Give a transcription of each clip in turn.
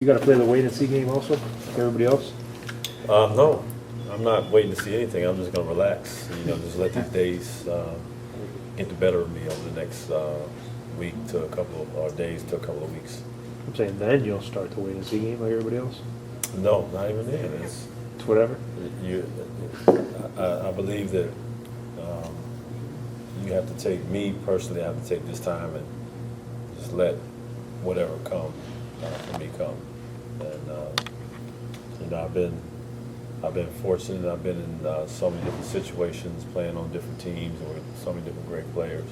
You got to play the wait and see game also, like everybody else? No, I'm not waiting to see anything. I'm just going to relax. Just let these days get the better of me over the next week to a couple of or days to a couple of weeks. I'm saying then you'll start the wait and see game like everybody else. No, not even then. It's Whatever. I believe that you have to take me personally. I have to take this time and just let whatever come for me come. And I've been fortunate. I've been in so many different situations, playing on different teams with so many different great players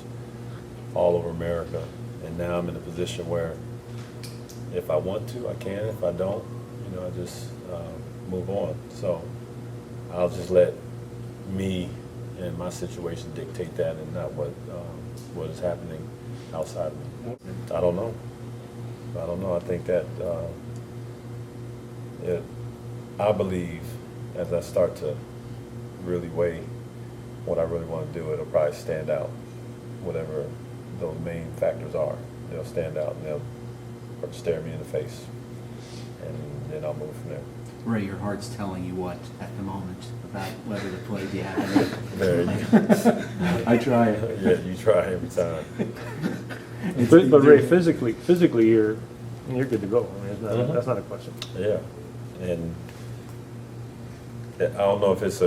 all over America. And now I'm in a position where if I want to, I can. If I don't, I just move on. So I'll just let me and my situation dictate that, and not what is happening outside of me. I don't know. I think that I believe as I start to really weigh what I really want to do, it'll probably stand out. Whatever those main factors are, they'll stand out and they'll stare me in the face, and then I'll move from there. Ray, your heart's telling you what at the moment about whether to play? Do you have any? There you I try. Yeah, you try every time. But Ray, physically you're good to go. I mean, that's not a question. Yeah, and I don't know if it's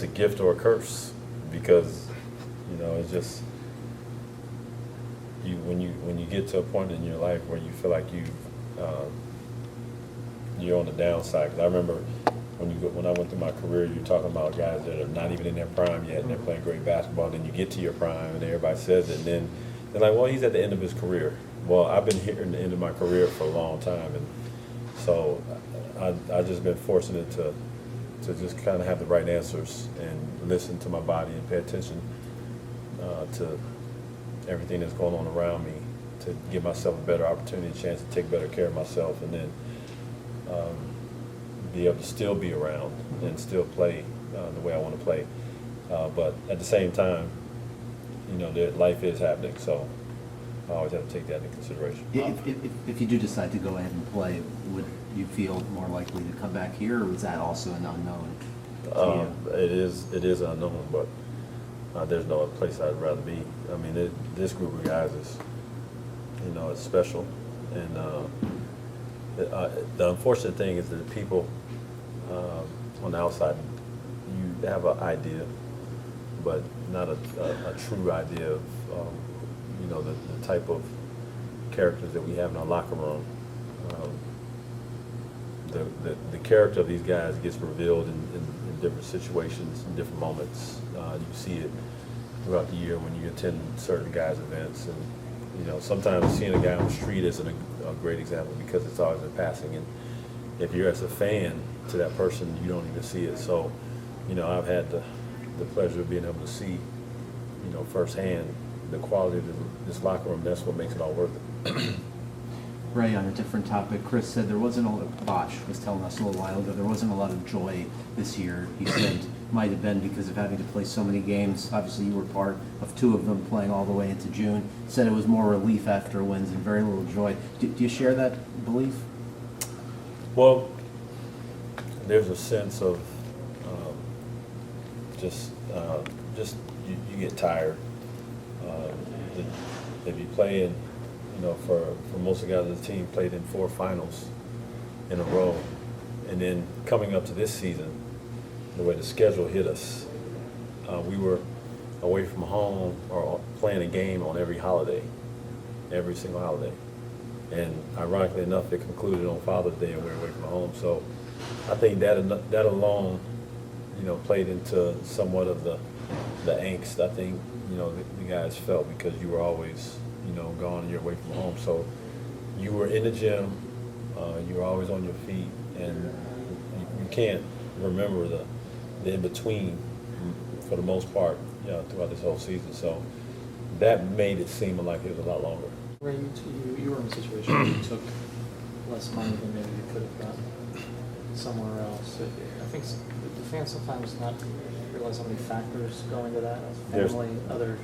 a gift or a curse, because it's just when you get to a point in your life where you feel like you're on the downside. Because I remember when I went through my career, you're talking about guys that are not even in their prime yet, and they're playing great basketball. Then you get to your prime, and everybody says it, and then they're like, "Well, he's at the end of his career." Well, I've been hearing the end of my career for a long time, and so I've just been fortunate to just kind of have the right answers and listen to my body and pay attention to everything that's going on around me, to give myself a better opportunity, a chance to take better care of myself, and then be able to still be around and still play the way I want to play. But at the same time, that life is happening, so I always have to take that into consideration. If you do decide to go ahead and play, would you feel more likely to come back here, or was that also an unknown to you? It is unknown, but there's no other place I'd rather be. I mean, this group of guys is, it's special, and the unfortunate thing is that people on the outside, you have an idea, but not a true idea of the type of characters that we have in our locker room. The character of these guys gets revealed in different situations, in different moments. You see it throughout the year when you attend certain guys' events, and sometimes seeing a guy on the street isn't a great example, because it's always in passing, and if you're as a fan to that person, you don't even see it. So I've had the pleasure of being able to see firsthand the quality of this locker room. That's what makes it all worth it. Ray, on a different topic, Chris said there wasn't a lot, Bosch was telling us a little while ago, there wasn't a lot of joy this year. He said might have been because of having to play so many games. Obviously, you were part of 2 of them, playing all the way into June. Said it was more relief after wins and very little joy. Do you share that belief? Well, there's a sense of just you get tired. If you play in, for most of the guys on the team played in 4 finals in a row, and then coming up to this season, the way the schedule hit us, we were away from home or playing a game on every holiday, every single holiday. And ironically enough, it concluded on Father's Day, and we were away from home. So I think that alone, played into somewhat of the angst I think, the guys felt, because you were always, gone and you're away from home. So you were in the gym, you were always on your feet, and you can't remember the in-between for the most part, throughout this whole season. So that made it seem like it was a lot longer. Ray, you were in a situation where you took less money than maybe you could have gotten somewhere else. I think the fans sometimes not realize how many factors go into that. Family, other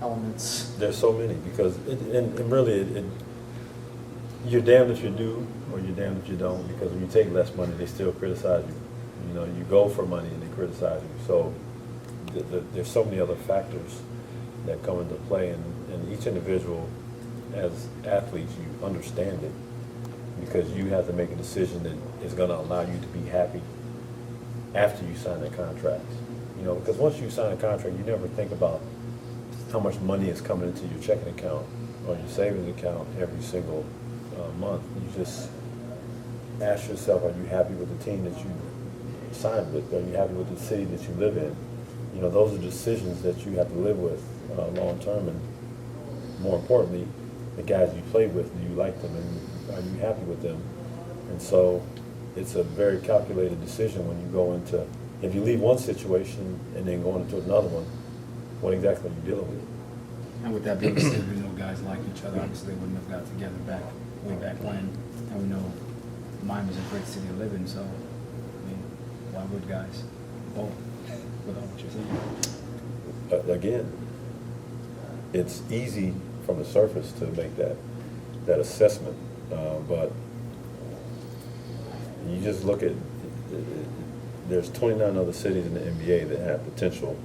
elements. There's so many, because and really you're damned if you do, or you're damned if you don't, because when you take less money, they still criticize you. You know, you go for money and they criticize you. So there's so many other factors that come into play, and each individual, as athletes, you understand it, because you have to make a decision that is going to allow you to be happy after you sign that contract. You know, because once you sign a contract, you never think about how much money is coming into your checking account or your savings account every single month. You just ask yourself, are you happy with the team that you signed with? Are you happy with the city that you live in? You know, those are decisions that you have to live with long term, and more importantly, the guys you play with, do you like them and are you happy with them? And so it's a very calculated decision when you go into, if you leave one situation and then go into another one, what exactly are you dealing with? And with that being said, we know guys like each other. Obviously, they wouldn't have got together way back when. And we know Miami's a great city to live in, so, I mean, why would guys vote without what you're saying? Again, it's easy from the surface to make that assessment, but you just look at, there's 29 other cities in the NBA that have potential,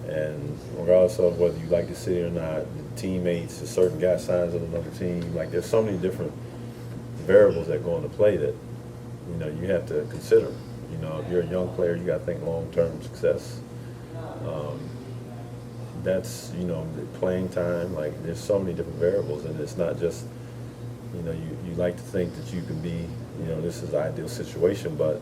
and regardless of whether you like the city or not, the teammates, a certain guy signs on another team, like there's so many different variables that go into play that, you know, you have to consider. You know, if you're a young player, you got to think long-term success. That's, you know, the playing time, like there's so many different variables, and it's not just, you know, you like to think that you can be, you know, this is the ideal situation, but,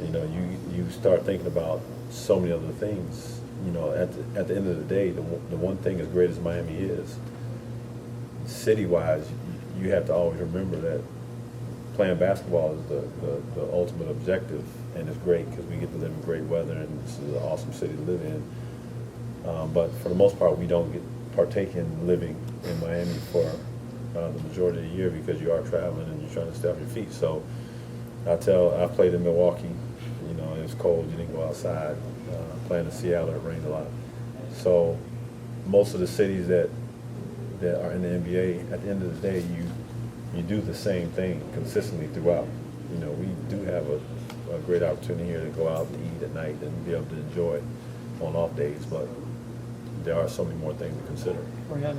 you know, you start thinking about so many other things. You know, at the end of the day, the one thing as great as Miami is, city-wise, you have to always remember that playing basketball is the ultimate objective, and it's great because we get to live in great weather, and this is an awesome city to live in. But for the most part, we don't partake in living in Miami for the majority of the year, because you are traveling and you're trying to stay off your feet. So I played in Milwaukee. You know, it was cold, you didn't go outside. Playing in Seattle, it rained a lot. So most of the cities that are in the NBA, at the end of the day, you do the same thing consistently throughout. You know, we do have a great opportunity here to go out and eat at night and be able to enjoy on off days, but there are so many more things to consider. Or you had